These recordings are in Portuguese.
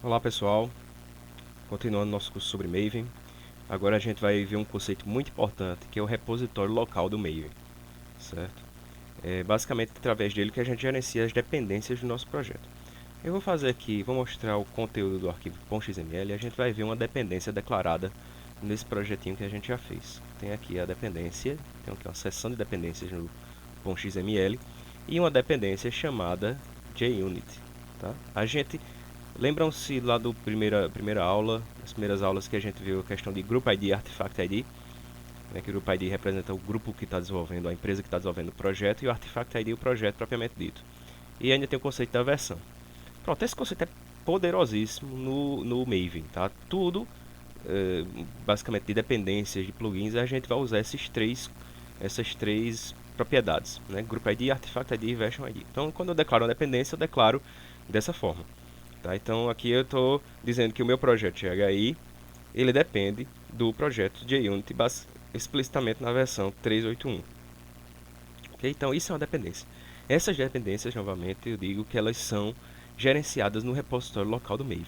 Olá pessoal, continuando nosso curso sobre Maven. Agora a gente vai ver um conceito muito importante que é o repositório local do Maven, certo? É basicamente através dele que a gente gerencia as dependências do nosso projeto. Eu vou fazer aqui, vou mostrar o conteúdo do arquivo .xml e a gente vai ver uma dependência declarada nesse projetinho que a gente já fez. Tem aqui a dependência, tem aqui uma seção de dependências no .xml e uma dependência chamada JUnit. Tá? A gente Lembram-se lá do primeira aula, as primeiras aulas que a gente viu a questão de Group ID e Artifact ID, né, que o Group ID representa o grupo que está desenvolvendo, a empresa que está desenvolvendo o projeto, e o Artifact ID o projeto propriamente dito. E ainda tem o conceito da versão. Pronto, esse conceito é poderosíssimo no Maven, tá? Tudo, basicamente de dependências, de plugins, a gente vai usar essas três propriedades, né? Group ID, Artifact ID e Version ID. Então, quando eu declaro uma dependência, eu declaro dessa forma. Tá? Então aqui eu estou dizendo que o meu projeto GHI ele depende do projeto JUnit explicitamente na versão 3.8.1. Okay? Então isso é uma dependência. Essas dependências, novamente, eu digo que elas são gerenciadas no repositório local do Maven.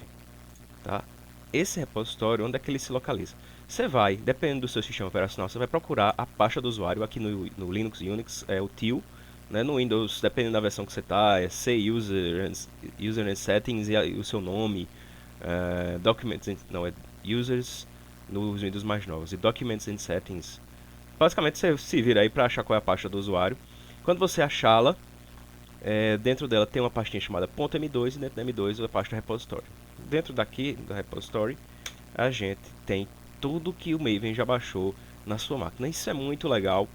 Tá? Esse repositório, onde é que ele se localiza? Você vai, dependendo do seu sistema operacional, você vai procurar a pasta do usuário. Aqui no Linux e Unix é o TIL, né? No Windows, dependendo da versão que você está, é C User and Settings e o seu nome, Documents, não, é Users nos Windows mais novos, e Documents and Settings. Basicamente você se vira aí para achar qual é a pasta do usuário. Quando você achá-la, dentro dela tem uma pastinha chamada .m2 e dentro da M2 é a pasta repositório. Dentro daqui, do repository, a gente tem tudo que o Maven já baixou na sua máquina. Isso é muito legal,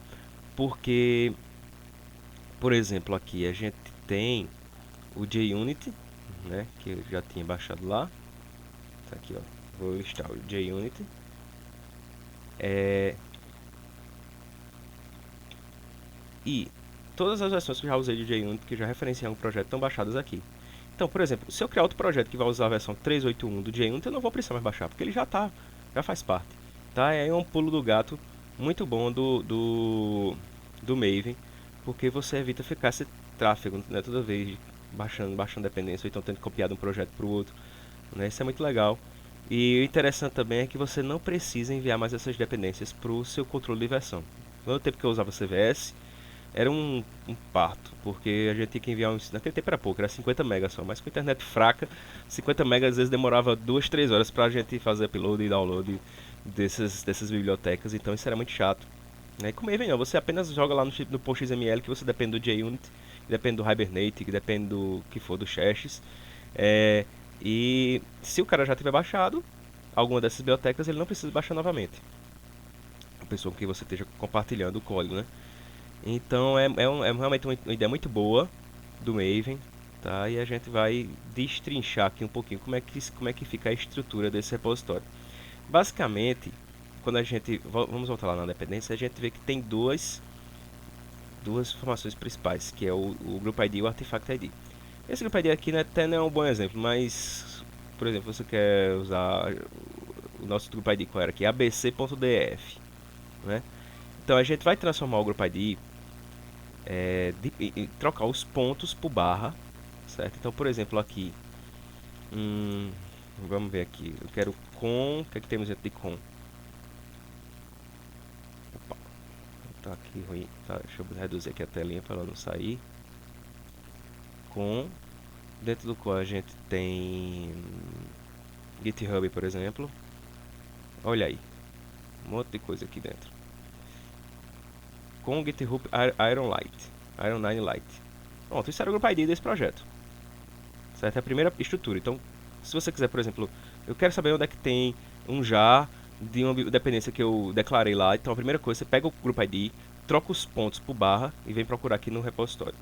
porque, por exemplo, aqui a gente tem o JUnit, né, que eu já tinha baixado lá. Tá aqui, ó. Vou listar o JUnit. E todas as versões que eu já usei de JUnit, que já referenciam o projeto, estão baixadas aqui. Então, por exemplo, se eu criar outro projeto que vai usar a versão 3.8.1 do JUnit, eu não vou precisar mais baixar, porque ele já faz parte. Tá? É um pulo do gato muito bom do Maven, porque você evita ficar esse tráfego, né, toda vez baixando dependência, ou então tendo que copiar de um projeto para o outro. Né? Isso é muito legal. E o interessante também é que você não precisa enviar mais essas dependências para o seu controle de versão. No tempo que eu usava CVS, era um parto, porque a gente tinha que enviar uns. Naquele tempo era pouco, era 50 megas só, mas com internet fraca, 50 megas às vezes demorava 2, 3 horas pra gente fazer upload e download dessas bibliotecas, então isso era muito chato. Né? Como aí vem, não, você apenas joga lá no .xml que você depende do JUnit, que depende do Hibernate, que depende do que for do Chassis. É, e se o cara já tiver baixado alguma dessas bibliotecas, ele não precisa baixar novamente. A pessoa com quem você esteja compartilhando o código, né? Então é realmente uma ideia muito boa do Maven, tá? E a gente vai destrinchar aqui um pouquinho como é que fica a estrutura desse repositório. Basicamente, quando a gente vamos voltar lá na dependência, a gente vê que tem duas informações principais, que é o Group ID e o Artifact ID. Esse Group ID aqui, né, até não é um bom exemplo, mas por exemplo, você quer usar o nosso Group ID qual era aqui, abc.df, né? Então a gente vai transformar o Group ID trocar os pontos por barra, certo? Então, por exemplo, aqui, hum, vamos ver aqui, eu quero com, o que é que temos dentro de com? Opa, tá aqui ruim, tá, deixa eu reduzir aqui a telinha para ela não sair. Com, dentro do com a gente tem GitHub, por exemplo, olha aí, um monte de coisa aqui dentro. Com GitHub Iron 9 Lite. Pronto, isso era o Group ID desse projeto. Certo? É a primeira estrutura. Então, se você quiser, por exemplo, eu quero saber onde é que tem um jar de uma dependência que eu declarei lá. Então, a primeira coisa, você pega o Group ID, troca os pontos por barra e vem procurar aqui no repositório.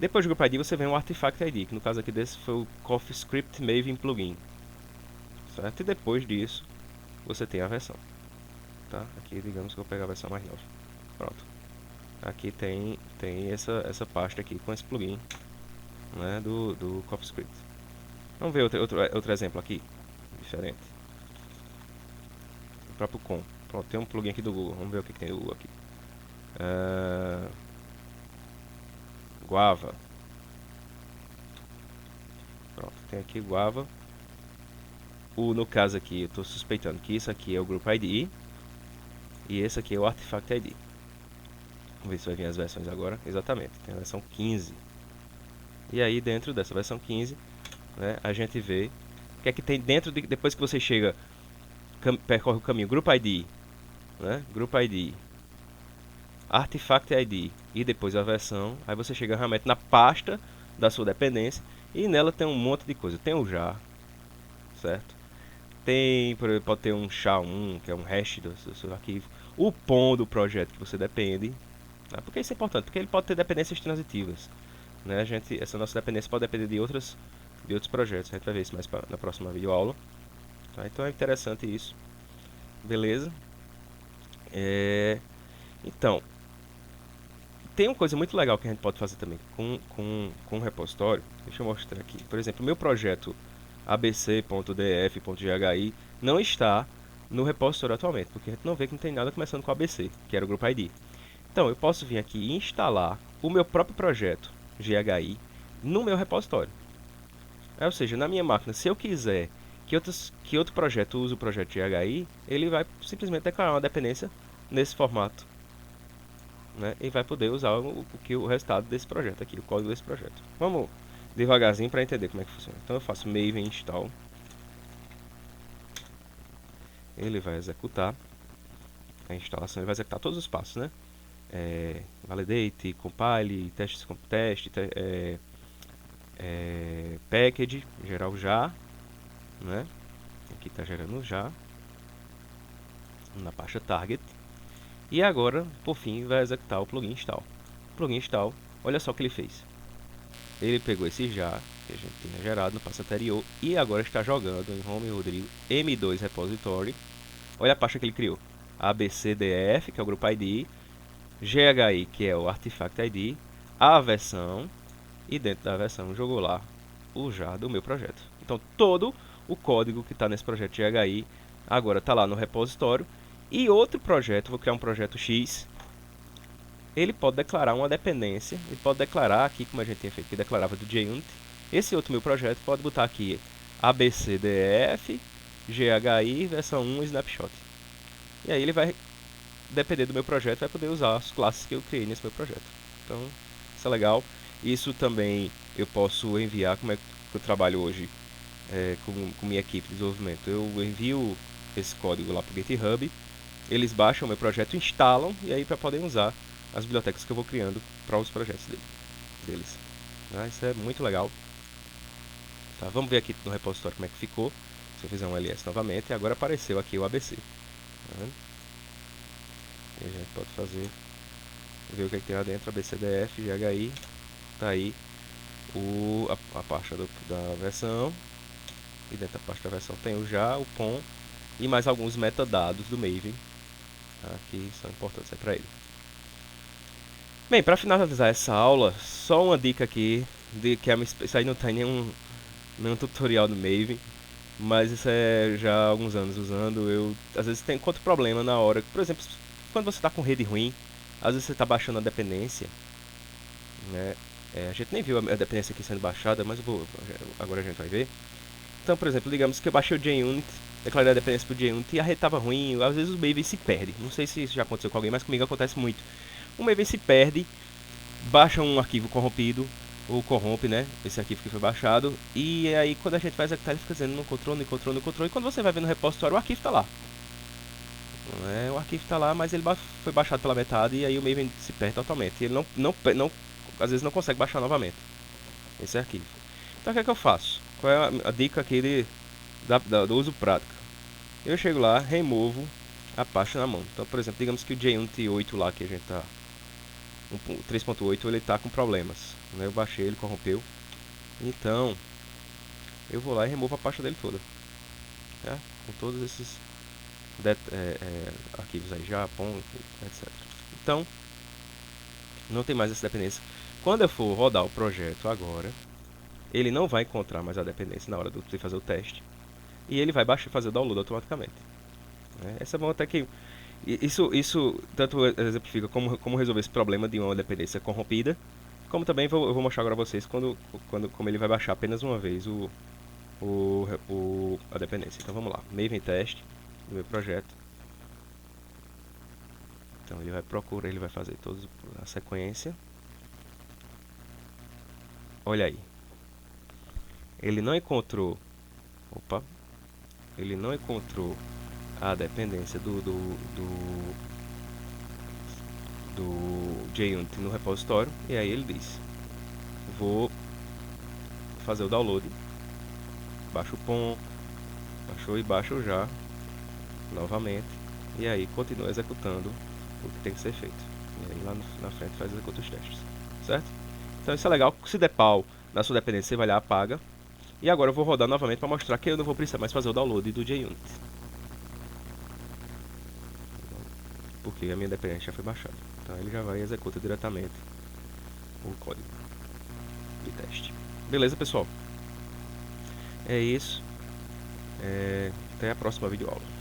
Depois do Group ID, você vem o Artifact ID, que no caso aqui desse foi o CoffeeScript Maven Plugin. Certo? E depois disso, você tem a versão. Tá? Aqui, digamos que eu vou pegar a versão mais nova. Pronto. Aqui tem essa pasta aqui com esse plugin, né, do CoffeeScript. Vamos ver outro exemplo aqui, diferente. O próprio com. Pronto, tem um plugin aqui do Google. Vamos ver o que tem do Google aqui. Guava. Pronto, tem aqui Guava. no caso aqui, eu estou suspeitando que isso aqui é o Group ID e esse aqui é o Artifact ID. Vamos ver se vai vir as versões agora. Exatamente, tem a versão 15. E aí dentro dessa versão 15, né, a gente vê o que é que tem dentro depois que você chega, percorre o caminho Group ID, né, Group ID, Artifact ID e depois a versão. Aí você chega realmente na pasta da sua dependência e nela tem um monte de coisa. Tem o jar, certo? Tem, por exemplo, pode ter um SHA-1, que é um hash do seu arquivo. O POM do projeto que você depende. Né? Por que isso é importante? Porque ele pode ter dependências transitivas. Né? Essa nossa dependência pode depender de outros projetos. A gente vai ver isso mais na próxima videoaula. Tá? Então é interessante isso. Beleza? Então, tem uma coisa muito legal que a gente pode fazer também com o repositório. Deixa eu mostrar aqui. Por exemplo, o meu projeto abc.df.ghi não está no repositório atualmente, porque a gente não vê que não tem nada começando com ABC, que era o grupo ID. Então, eu posso vir aqui e instalar o meu próprio projeto GHI no meu repositório. Ou seja, na minha máquina, se eu quiser que outro projeto use o projeto GHI, ele vai simplesmente declarar uma dependência nesse formato, né, e vai poder usar o resultado desse projeto aqui, o código desse projeto. Vamos devagarzinho para entender como é que funciona. Então eu faço maven install, ele vai executar a instalação, ele vai executar todos os passos, né? Validate, compile, teste, package, gerar o já, né? Aqui está gerando o já na pasta target. E agora, por fim, vai executar o plugin install. O plugin install, olha só o que ele fez. Ele pegou esse já que a gente tinha gerado no passo anterior e agora está jogando em Home Rodrigo M2 Repository. Olha a pasta que ele criou: ABCDF, que é o Group ID, GHI, que é o Artifact ID, a versão, e dentro da versão jogou lá o jar do meu projeto. Então todo o código que está nesse projeto GHI agora está lá no repositório. E outro projeto, vou criar um projeto X, ele pode declarar uma dependência, ele pode declarar aqui, como a gente tinha feito, que declarava do JUnit. Esse outro meu projeto pode botar aqui ABCDF, GHI, versão 1, snapshot. E aí ele vai, depender do meu projeto, vai poder usar as classes que eu criei nesse meu projeto. Então, isso é legal. Isso também eu posso enviar, como é que eu trabalho hoje com minha equipe de desenvolvimento. Eu envio esse código lá para o GitHub, eles baixam o meu projeto, instalam, e aí para poderem usar as bibliotecas que eu vou criando para os projetos deles. Isso é muito legal. Tá, vamos ver aqui no repositório como é que ficou. Se eu fizer um ls novamente, agora apareceu aqui o ABC. Tá, e a gente pode fazer, ver o que, é que tem lá dentro, ABCDF, GHI, tá aí a pasta da versão, e dentro da pasta da versão tem o já, o POM, e mais alguns metadados do Maven, tá, que são importantes para ele. Bem, para finalizar essa aula, só uma dica aqui, de que isso aí não tem nenhum tutorial do Maven, mas isso é já há alguns anos usando. Eu às vezes encontro problema na hora, por exemplo, quando você está com rede ruim, às vezes você está baixando a dependência, né? A gente nem viu a dependência aqui sendo baixada, mas agora a gente vai ver. Então, por exemplo, digamos que eu baixei o JUnit, declarei a dependência para o JUnit e a rede estava ruim, às vezes o Maven se perde. Não sei se isso já aconteceu com alguém, mas comigo acontece muito. O Maven se perde, baixa um arquivo corrompido, ou corrompe, né, esse arquivo que foi baixado, e aí quando a gente vai executar ele fica dizendo não encontrou, e quando você vai ver no repositório o arquivo está lá. O arquivo está lá, mas ele foi baixado pela metade e aí o Maven se perde totalmente. E ele às vezes não consegue baixar novamente esse arquivo. Então o que é que eu faço? Qual é a dica aqui do uso prático? Eu chego lá, removo a pasta na mão. Então, por exemplo, digamos que o JUnit 8 lá que a gente tá, 3.8, ele tá com problemas, né? Eu baixei, ele corrompeu. Então, eu vou lá e removo a pasta dele toda, tá? Com todos esses arquivos aí, Japão, etc. Então, não tem mais essa dependência. Quando eu for rodar o projeto agora, ele não vai encontrar mais a dependência na hora de fazer o teste. E ele vai fazer o download automaticamente. Essa é bom até que isso tanto exemplifica como resolver esse problema de uma dependência corrompida, como também eu vou mostrar agora a vocês como ele vai baixar apenas uma vez a dependência. Então vamos lá, Maven teste do meu projeto. Então ele vai procurar, ele vai fazer toda a sequência. Olha aí. Ele não encontrou. Opa. Ele não encontrou a dependência do JUnit no repositório. E aí ele diz: vou fazer o download. Baixa o POM. Baixou e baixa o já. Novamente. E aí continua executando o que tem que ser feito. E aí lá na frente executa os testes. Certo? Então isso é legal. Se der pau na sua dependência, você vai lá, apaga. E agora eu vou rodar novamente para mostrar que eu não vou precisar mais fazer o download do JUnit. Porque a minha dependência já foi baixada. Então ele já vai e executa diretamente o código de teste. Beleza, pessoal? É isso. Até a próxima videoaula.